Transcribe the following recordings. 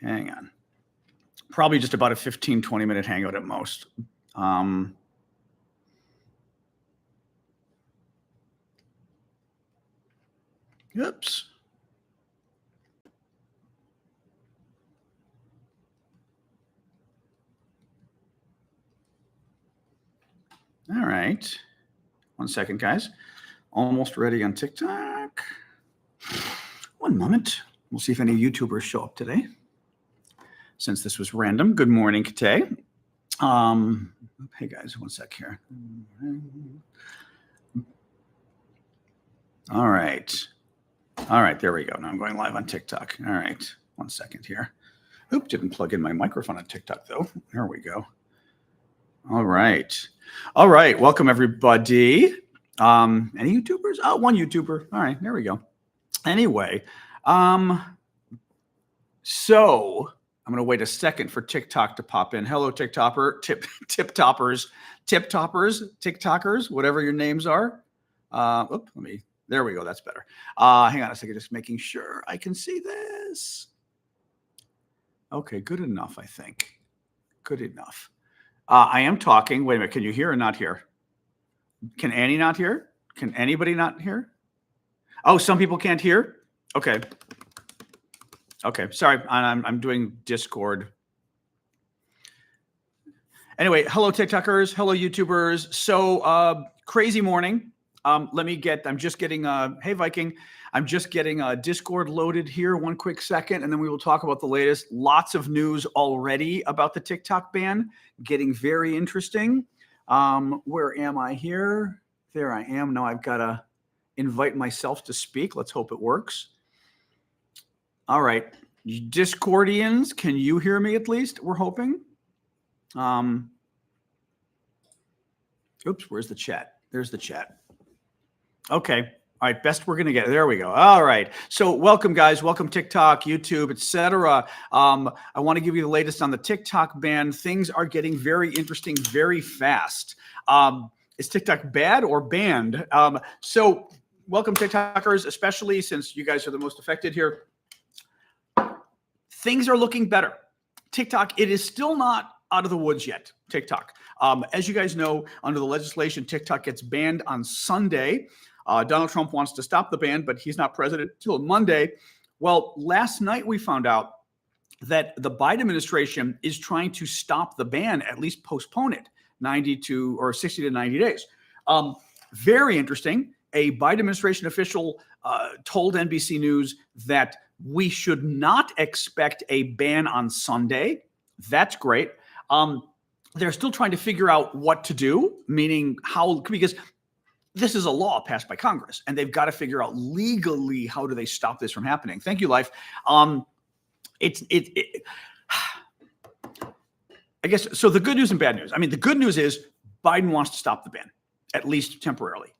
Hang on. Probably just about a 15, 20-minute hangout at most. Oops. All right. 1 second, guys. Almost ready on TikTok. 1 moment. We'll see if any YouTubers show up today. Since this was random. Good morning, Kate. Hey, guys, 1 sec here. All right. All right, there we go. Now I'm going live on TikTok. All right. 1 second here. Oop, didn't plug in my microphone on TikTok, though. There we go. All right. All right. Welcome, everybody. Any YouTubers? Oh, one YouTuber. All right. There we go. Anyway, so I'm going to wait a second for TikTok to pop in. Hello, TikToker, TikTokers, whatever your names are. There we go. That's better. Hang on a second. Just making sure I can see this. Okay. Good enough, I think. Good enough. I am talking. Wait a minute. Can you hear or not hear? Can Annie not hear? Can anybody not hear? Oh, some people can't hear? Okay. Okay. Sorry. I'm doing Discord. Anyway, hello, TikTokers. Hello, YouTubers. So crazy morning. I'm just getting, hey, Viking. I'm just getting Discord loaded here. 1 quick second, and then we will talk about the latest. Lots of news already about the TikTok ban. Getting very interesting. Where am I here? There I am. Now I've got to invite myself to speak. Let's hope it works. All right. Discordians, can you hear me at least? We're hoping. Oops, where's the chat? There's the chat. Okay. All right, best we're going to get. There we go. All right. So welcome, guys. Welcome, TikTok, YouTube, etc. I want to give you the latest on the TikTok ban. Things are getting very interesting very fast. Is TikTok bad or banned? So welcome, TikTokers, especially since you guys are the most affected here. Things are looking better. TikTok, it is still not out of the woods yet, TikTok. As you guys know, under the legislation, TikTok gets banned on Sunday. Donald Trump wants to stop the ban, but he's not president until Monday. Well, last night we found out that the Biden administration is trying to stop the ban, at least postpone it 60 to 90 days. Very interesting. A Biden administration official told NBC News that we should not expect a ban on Sunday. That's great. They're still trying to figure out what to do, meaning how, because this is a law passed by Congress, and they've got to figure out legally how do they stop this from happening. Thank you, Life. I guess, so the good news and bad news. I mean, the good news is Biden wants to stop the ban, at least temporarily.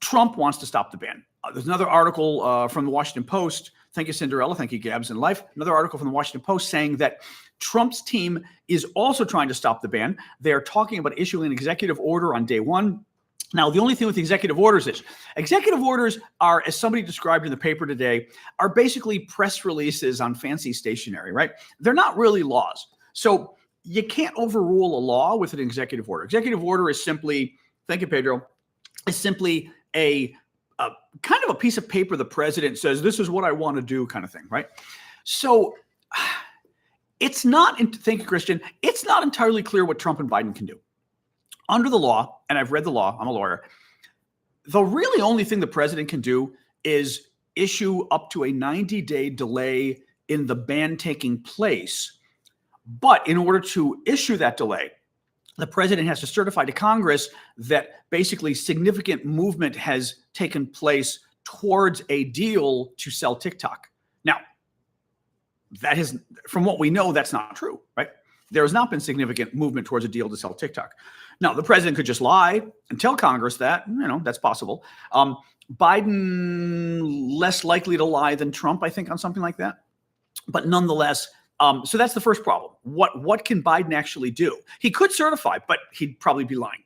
Trump wants to stop the ban. There's another article from the Washington Post. Thank you, Cinderella. Thank you, Gabs and Life. Another article from the Washington Post saying that Trump's team is also trying to stop the ban. They're talking about issuing an executive order on day one. Now, the only thing with executive orders is executive orders are, as somebody described in the paper today, are basically press releases on fancy stationery, right? They're not really laws. So you can't overrule a law with an executive order. Executive order is simply, thank you, Pedro, is simply a kind of a piece of paper the president says, this is what I want to do kind of thing, right? So it's not, thank you, Christian, it's not entirely clear what Trump and Biden can do. Under the law, and I've read the law, I'm a lawyer, the really only thing the president can do is issue up to a 90-day delay in the ban taking place. But in order to issue that delay, the president has to certify to Congress that basically significant movement has taken place towards a deal to sell TikTok. Now, that is, from what we know, that's not true, right? There has not been significant movement towards a deal to sell TikTok. Now, the president could just lie and tell Congress that, that's possible. Biden, less likely to lie than Trump, I think, on something like that. But nonetheless, so that's the first problem. What can Biden actually do? He could certify, but he'd probably be lying.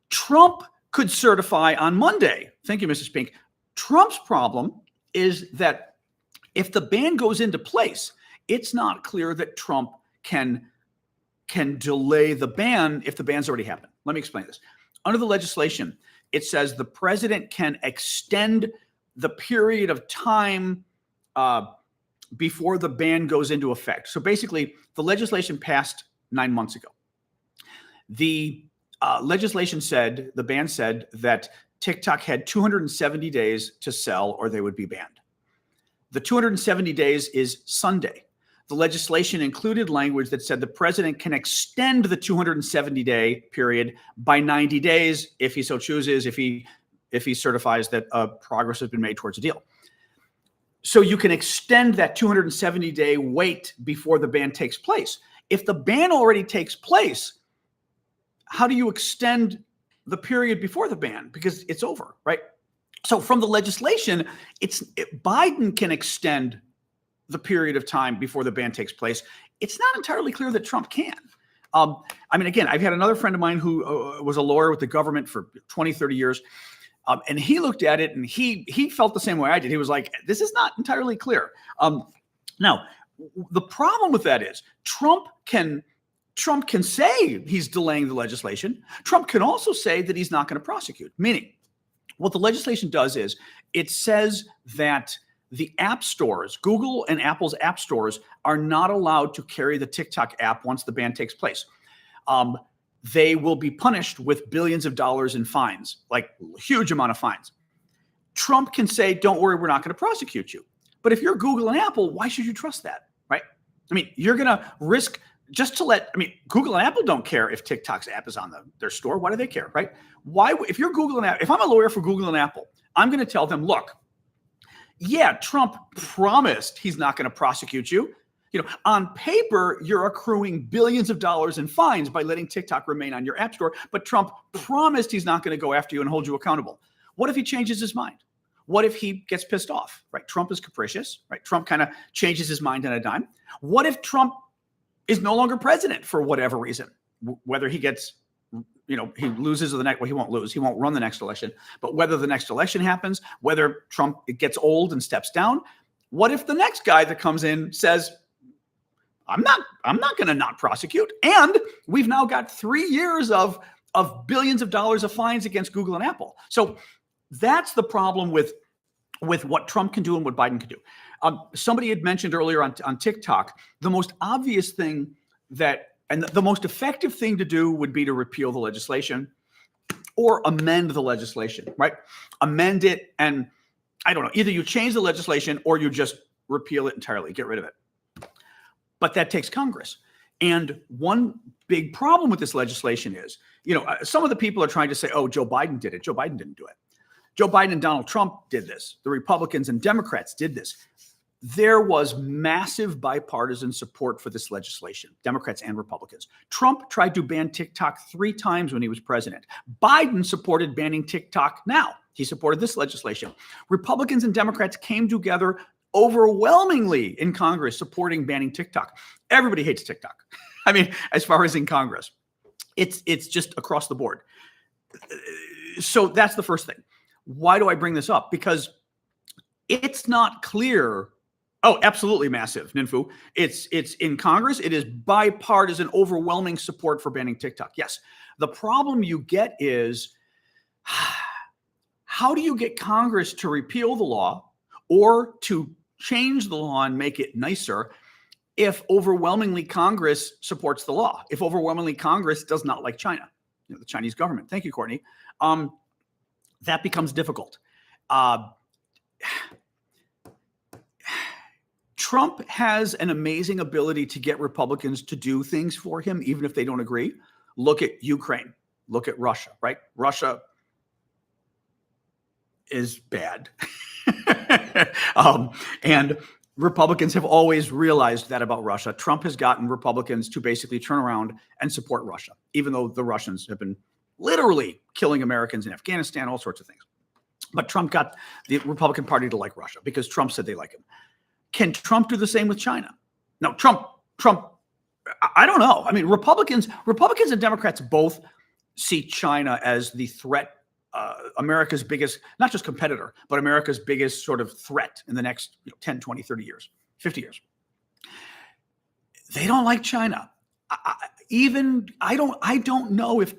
Trump could certify on Monday. Thank you, Mrs. Pink. Trump's problem is that if the ban goes into place, it's not clear that Trump can delay the ban if the ban's already happened. Let me explain this. Under the legislation, it says the president can extend the period of time before the ban goes into effect. So basically, the legislation passed 9 months ago. The legislation said, the ban said that TikTok had 270 days to sell or they would be banned. The 270 days is Sunday. The legislation included language that said the president can extend the 270-day period by 90 days if he so chooses, if he certifies that progress has been made towards a deal. So you can extend that 270-day wait before the ban takes place. If the ban already takes place, how do you extend the period before the ban? Because it's over, right? So from the legislation, Biden can extend the period of time before the ban takes place. It's not entirely clear that Trump can. I mean, again, I've had another friend of mine who was a lawyer with the government for 20, 30 years. And he looked at it and he felt the same way I did. He was like, this is not entirely clear. Now, the problem with that is Trump can say he's delaying the legislation. Trump can also say that he's not going to prosecute, meaning what the legislation does is it says that the app stores, Google and Apple's app stores, are not allowed to carry the TikTok app once the ban takes place. They will be punished with billions of dollars in fines, like a huge amount of fines. Trump can say, don't worry, we're not going to prosecute you. But if you're Google and Apple, why should you trust that, right? I mean, you're going to risk Google and Apple don't care if TikTok's app is on their store. Why do they care, right? If you're Google and Apple, if I'm a lawyer for Google and Apple, I'm going to tell them, look, yeah, Trump promised he's not going to prosecute you. You know, on paper, you're accruing billions of dollars in fines by letting TikTok remain on your app store, but Trump promised he's not going to go after you and hold you accountable. What if he changes his mind? What if he gets pissed off, right? Trump is capricious, right? Trump kind of changes his mind on a dime. What if Trump is no longer president for whatever reason, whether he gets, he loses the next, well, he won't lose. He won't run the next election, but whether the next election happens, whether Trump gets old and steps down, what if the next guy that comes in says, I'm not going to not prosecute. And we've now got 3 years of billions of dollars of fines against Google and Apple. So that's the problem with what Trump can do and what Biden can do. Somebody had mentioned earlier on TikTok, the most obvious thing and the most effective thing to do would be to repeal the legislation or amend the legislation, right? Amend it. And I don't know, either you change the legislation or you just repeal it entirely, get rid of it. But that takes Congress. And one big problem with this legislation is, some of the people are trying to say, oh, Joe Biden did it. Joe Biden didn't do it. Joe Biden and Donald Trump did this. The Republicans and Democrats did this. There was massive bipartisan support for this legislation, Democrats and Republicans. Trump tried to ban TikTok 3 times when he was president. Biden supported banning TikTok now. He supported this legislation. Republicans and Democrats came together overwhelmingly in Congress supporting banning TikTok. Everybody hates TikTok. I mean, as far as in Congress, it's just across the board. So that's the first thing. Why do I bring this up? Because it's not clear. Oh, absolutely massive, Ninfu. It's in Congress. It is bipartisan, overwhelming support for banning TikTok. Yes. The problem you get is, how do you get Congress to repeal the law or to change the law and make it nicer if overwhelmingly Congress supports the law, if overwhelmingly Congress does not like China, the Chinese government? Thank you, Courtney. That becomes difficult. Trump has an amazing ability to get Republicans to do things for him, even if they don't agree. Look at Ukraine. Look at Russia, right? Russia is bad. And Republicans have always realized that about Russia. Trump has gotten Republicans to basically turn around and support Russia, even though the Russians have been literally killing Americans in Afghanistan, all sorts of things. But Trump got the Republican Party to like Russia because Trump said they like him. Can Trump do the same with China? No, Trump, I don't know. I mean, Republicans and Democrats both see China as the threat, America's biggest, not just competitor, but America's biggest sort of threat in the next 10, 20, 30 years, 50 years. They don't like China. I don't know if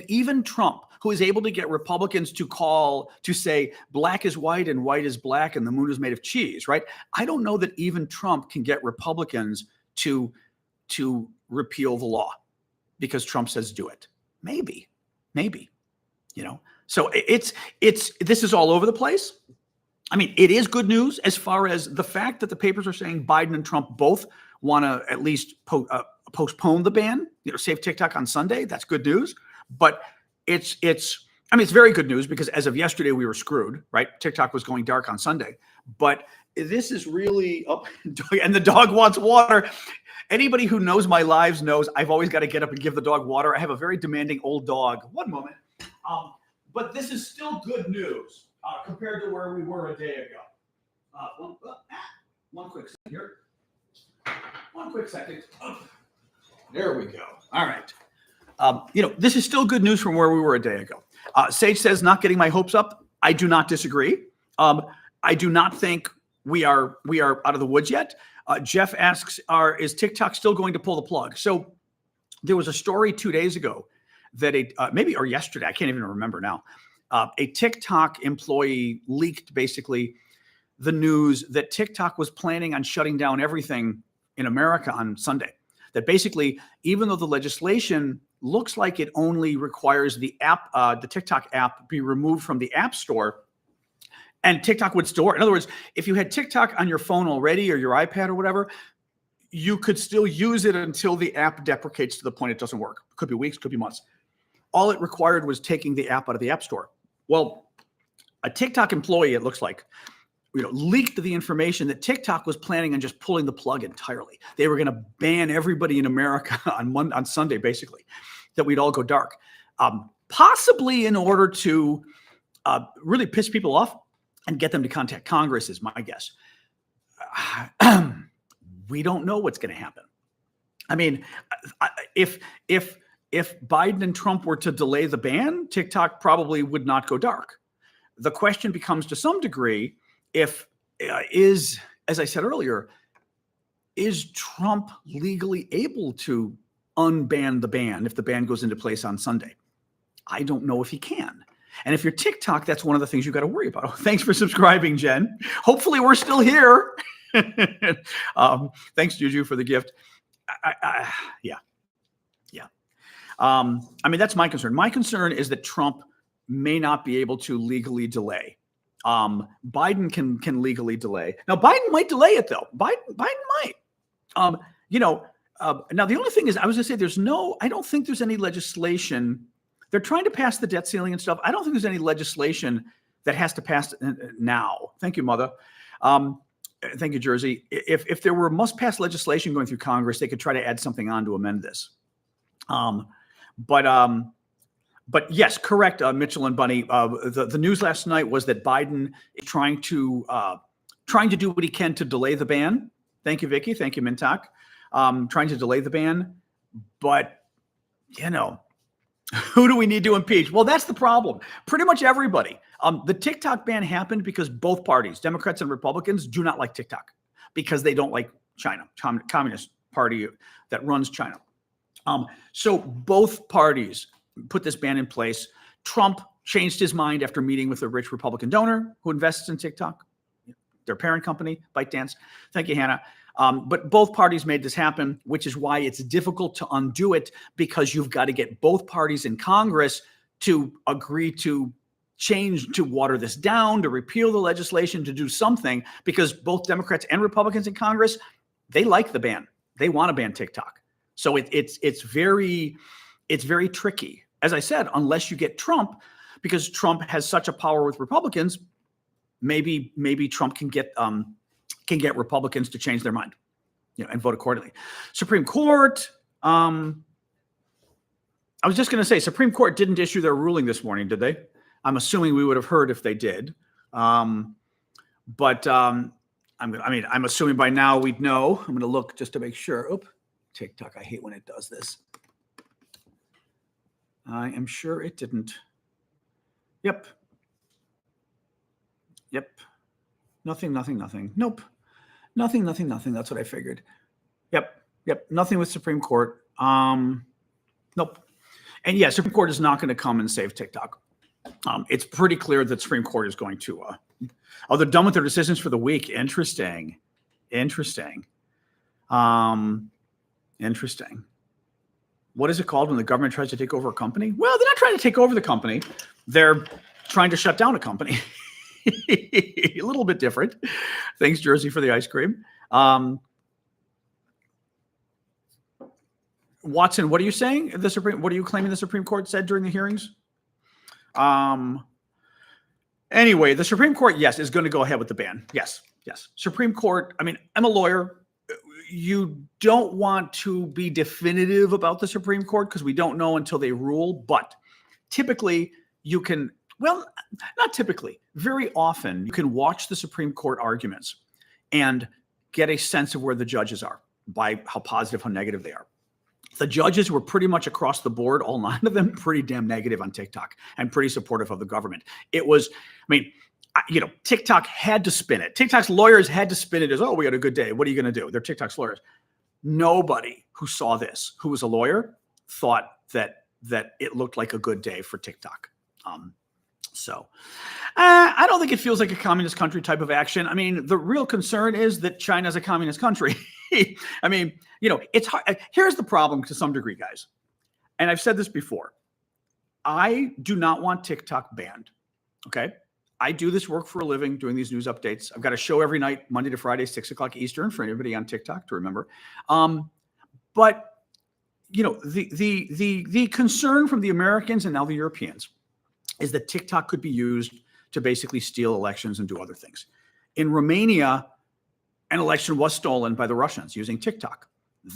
even Trump, who is able to get Republicans to say black is white and white is black and the moon is made of cheese, right? I don't know that even Trump can get Republicans to repeal the law because Trump says do it. Maybe, So this is all over the place. I mean, it is good news as far as the fact that the papers are saying Biden and Trump both want to at least postpone the ban, save TikTok on Sunday. That's good news. But it's very good news because as of yesterday, we were screwed, right? TikTok was going dark on Sunday. But this is really up, and the dog wants water. Anybody who knows my lives knows I've always got to get up and give the dog water. I have a very demanding old dog. One moment. But this is still good news compared to where we were a day ago. One quick second here. One quick second. Oh, there we go. All right. This is still good news from where we were a day ago. Sage says, not getting my hopes up. I do not disagree. I do not think we are out of the woods yet. Jeff asks, is TikTok still going to pull the plug? So there was a story 2 days ago that maybe or yesterday, I can't even remember now. A TikTok employee leaked basically the news that TikTok was planning on shutting down everything in America on Sunday. That basically, even though the legislation looks like it only requires the TikTok app be removed from the App Store, and TikTok would still work. In other words, if you had TikTok on your phone already or your iPad or whatever, you could still use it until the app deprecates to the point it doesn't work. Could be weeks, could be months. All it required was taking the app out of the App Store. Well, a TikTok employee, it looks like, leaked the information that TikTok was planning on just pulling the plug entirely. They were going to ban everybody in America on Sunday, basically, that we'd all go dark, possibly in order to really piss people off and get them to contact Congress, is my guess. We don't know what's going to happen. I mean, if Biden and Trump were to delay the ban, TikTok probably would not go dark. The question becomes, to some degree, as I said earlier, is Trump legally able to unban the ban if the ban goes into place on Sunday? I don't know if he can. And if you're TikTok, that's one of the things you got to worry about. Thanks for subscribing, Jen. Hopefully we're still here. Thanks, Juju, for the gift. Yeah. I mean, that's my concern. My concern is that Trump may not be able to legally delay. Biden can legally delay. Now, Biden might delay it, though. Biden might. Now, the only thing is, I was going to say, I don't think there's any legislation. They're trying to pass the debt ceiling and stuff. I don't think there's any legislation that has to pass now. Thank you, Mother. Thank you, Jersey. If there were must-pass legislation going through Congress, they could try to add something on to amend this. But yes, correct, Mitchell and Bunny. The news last night was that Biden is trying to do what he can to delay the ban. Thank you, Vicky. Thank you, Mintak. Trying to delay the ban, but who do we need to impeach? Well, that's the problem. Pretty much everybody. The TikTok ban happened because both parties, Democrats and Republicans, do not like TikTok because they don't like China, Communist Party that runs China. So both parties put this ban in place. Trump changed his mind after meeting with a rich Republican donor who invests in TikTok, their parent company, ByteDance. Thank you, Hannah. But both parties made this happen, which is why it's difficult to undo it, because you've got to get both parties in Congress to agree to change, to water this down, to repeal the legislation, to do something, because both Democrats and Republicans in Congress, they like the ban. They want to ban TikTok. So it's very tricky. As I said, unless you get Trump, because Trump has such a power with Republicans, maybe Trump can get Republicans to change their mind, and vote accordingly. Supreme Court. I was just going to say, Supreme Court didn't issue their ruling this morning, did they? I'm assuming we would have heard if they did. I'm assuming by now we'd know. I'm going to look just to make sure. Oop, TikTok. I hate when it does this. I am sure it didn't. Yep. Nothing. Nope. Nothing. That's what I figured. Yep. Yep. Nothing with Supreme Court. Nope. And yeah, Supreme Court is not going to come and save TikTok. It's pretty clear that Supreme Court is going to. Oh, they're done with their decisions for the week. Interesting. Interesting. Interesting. What is it called when the government tries to take over a company? Well, they're not trying to take over the company. They're trying to shut down a company. A little bit different. Thanks, Jersey, for the ice cream. Watson, what are you saying? What are you claiming the Supreme Court said during the hearings? Anyway, the Supreme Court, yes, is going to go ahead with the ban. Yes. Supreme Court, I mean, I'm a lawyer. You don't want to be definitive about the Supreme Court because we don't know until they rule. But typically you can, well, not typically, very often you can watch the Supreme Court arguments and get a sense of where the judges are by how positive, how negative they are. The judges were pretty much across the board, all 9 of them, pretty damn negative on TikTok and pretty supportive of the government. It was, I mean, TikTok had to spin it. TikTok's lawyers had to spin it as, oh, we had a good day. What are you going to do? They're TikTok's lawyers. Nobody who saw this, who was a lawyer, thought that it looked like a good day for TikTok. So I don't think it feels like a communist country type of action. I mean, the real concern is that China's a communist country. I mean, it's hard. Here's the problem to some degree, guys. And I've said this before. I do not want TikTok banned. Okay. I do this work for a living, doing these news updates. I've got a show every night, Monday to Friday, 6 o'clock Eastern, for anybody on TikTok to remember. But the concern from the Americans and now the Europeans is that TikTok could be used to basically steal elections and do other things. In Romania, an election was stolen by the Russians using TikTok.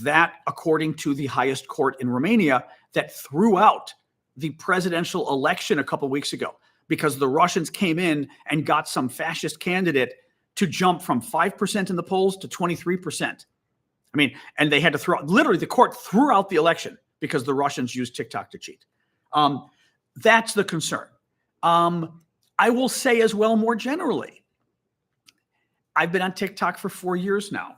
That, according to the highest court in Romania, that threw out the presidential election a couple of weeks ago, because the Russians came in and got some fascist candidate to jump from 5% in the polls to 23%. I mean, and they had to literally the court threw out the election because the Russians used TikTok to cheat. That's the concern. I will say as well, more generally, I've been on TikTok for 4 years now.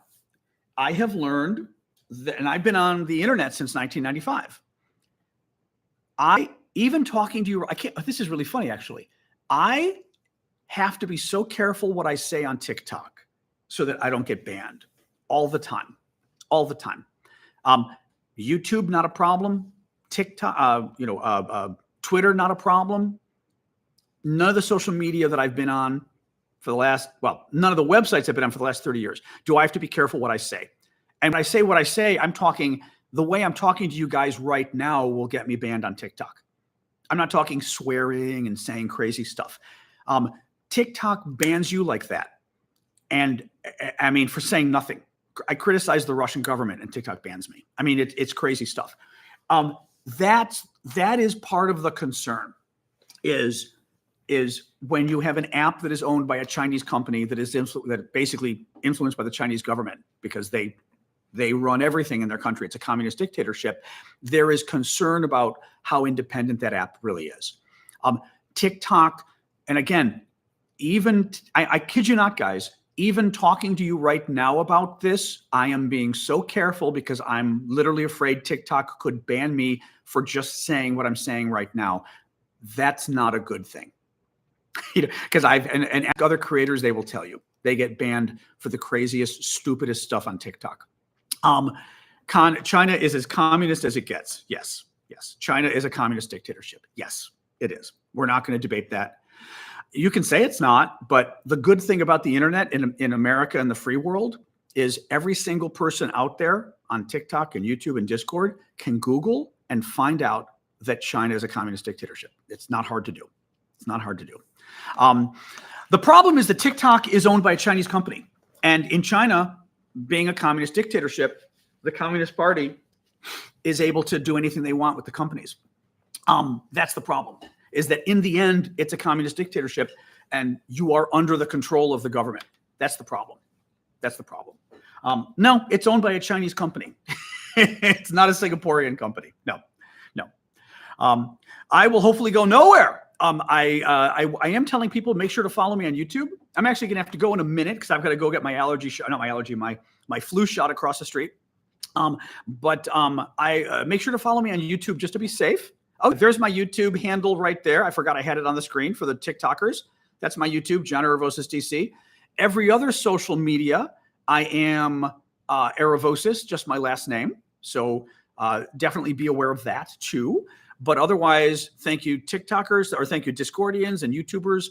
I have learned that, and I've been on the internet since 1995. Even talking to you, this is really funny, actually. I have to be so careful what I say on TikTok so that I don't get banned all the time. YouTube, not a problem. TikTok, Twitter, not a problem. None of the social media that I've been on for the last, none of the websites I've been on for the last 30 years. Do I have to be careful what I say? And when I say what I say, I'm talking, the way I'm talking to you guys right now will get me banned on TikTok. I'm not talking swearing and saying crazy stuff. TikTok bans you like that. And I mean, for saying nothing. I criticize the Russian government and TikTok bans me. I mean, it's crazy stuff. That is part of the concern is when you have an app that is owned by a Chinese company that is basically influenced by the Chinese government because they run everything in their country. It's a communist dictatorship. There is concern about how independent that app really is. TikTok, and again, I kid you not, guys, even talking to you right now about this, I am being so careful because I'm literally afraid TikTok could ban me for just saying what I'm saying right now. That's not a good thing. Because and other creators, they will tell you they get banned for the craziest, stupidest stuff on TikTok. China is as communist as it gets. Yes. China is a communist dictatorship. Yes, it is. We're not going to debate that. You can say it's not, but the good thing about the internet in America and the free world is every single person out there on TikTok and YouTube and Discord can Google and find out that China is a communist dictatorship. It's not hard to do. The problem is that TikTok is owned by a Chinese company. And in China, being a communist dictatorship, the Communist Party is able to do anything they want with the companies. That's the problem, is that in the end, it's a communist dictatorship and you are under the control of the government. That's the problem. No, it's owned by a Chinese company. It's not a Singaporean company. No. I will hopefully go nowhere. I am telling people, make sure to follow me on YouTube. I'm actually going to have to go in a minute because I've got to go get my my flu shot across the street. I make sure to follow me on YouTube just to be safe. Oh, there's my YouTube handle right there. I forgot I had it on the screen for the TikTokers. That's my YouTube, John Aravosis DC. Every other social media, I am Aravosis, just my last name. So definitely be aware of that too. But otherwise, thank you TikTokers, or thank you Discordians and YouTubers.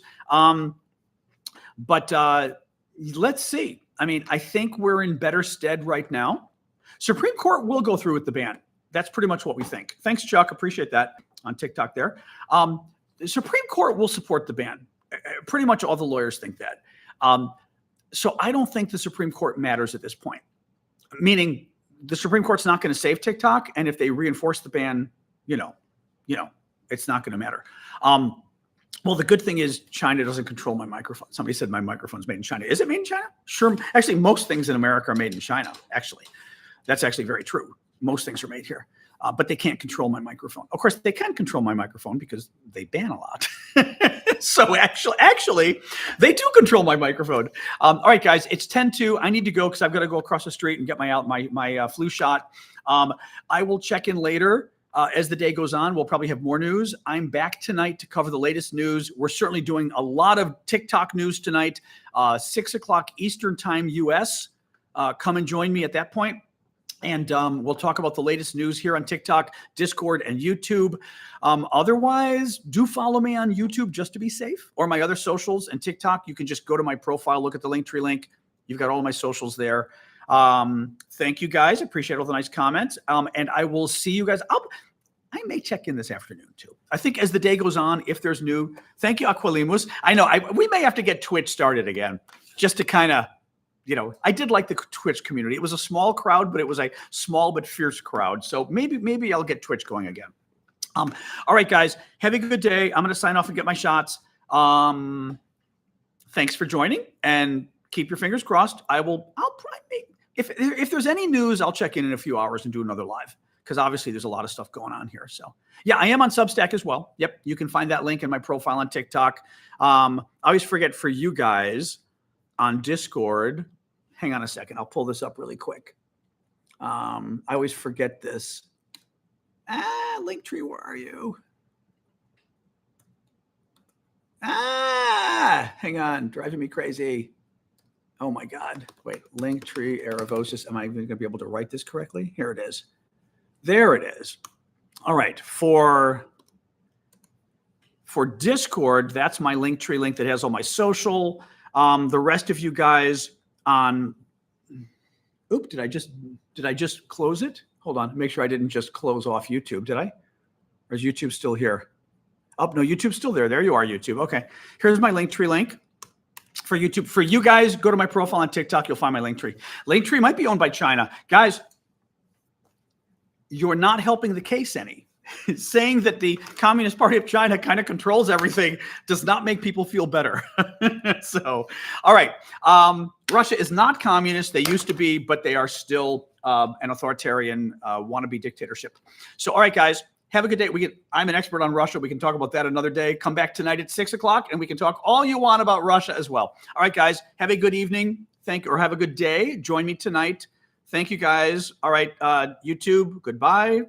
Let's see. I mean, I think we're in better stead right now. Supreme Court will go through with the ban. That's pretty much what we think. Thanks, Chuck. Appreciate that on TikTok there. The Supreme Court will support the ban. Pretty much all the lawyers think that. So I don't think the Supreme Court matters at this point. Meaning the Supreme Court's not going to save TikTok. And if they reinforce the ban, it's not going to matter. Well, the good thing is China doesn't control my microphone. Somebody said my microphone's made in China. Is it made in China? Sure. Actually, most things in America are made in China, actually. That's actually very true. Most things are made here, but they can't control my microphone. Of course, they can control my microphone because they ban a lot. So actually, they do control my microphone. All right, guys, it's 10:02. I need to go because I've got to go across the street and get my flu shot. I will check in later. As the day goes on, we'll probably have more news. I'm back tonight to cover the latest news. We're certainly doing a lot of TikTok news tonight, 6 o'clock Eastern time, US. Come and join me at that point. And we'll talk about the latest news here on TikTok, Discord, and YouTube. Otherwise, do follow me on YouTube just to be safe, or my other socials and TikTok. You can just go to my profile, look at the Linktree link. You've got all of my socials there. Thank you, guys. Appreciate all the nice comments. And I will see you guys. I may check in this afternoon, too. I think as the day goes on, if there's new. Thank you, Aquilimus. I know we may have to get Twitch started again just to kind of, I did like the Twitch community. It was a small crowd, but it was a small but fierce crowd. So maybe I'll get Twitch going again. All right, guys, have a good day. I'm going to sign off and get my shots. Thanks for joining, and keep your fingers crossed. I'll probably, if there's any news, I'll check in a few hours and do another live, because obviously there's a lot of stuff going on here. So yeah, I am on Substack as well. Yep, you can find that link in my profile on TikTok. I always forget for you guys on Discord. Hang on a second. I'll pull this up really quick. I always forget this. Linktree, where are you? Hang on. Driving me crazy. Oh, my God. Wait. Linktree, Aravosis. Am I even going to be able to write this correctly? Here it is. There it is. All right. For Discord, that's my Linktree link that has all my social. The rest of you guys on, did I just close it? Hold on, make sure I didn't just close off YouTube, did I? Or is YouTube still here? Oh, no, YouTube's still there. There you are, YouTube. Okay, here's my Linktree link for YouTube. For you guys, go to my profile on TikTok, you'll find my Linktree. Linktree might be owned by China. Guys, you're not helping the case any. Saying that the Communist Party of China kind of controls everything does not make people feel better. So, all right. Russia is not communist. They used to be, but they are still an authoritarian wannabe dictatorship. So, all right, guys, have a good day. I'm an expert on Russia. We can talk about that another day. Come back tonight at 6 o'clock, and we can talk all you want about Russia as well. All right, guys, have a good evening. Or have a good day. Join me tonight. Thank you, guys. All right, YouTube, goodbye.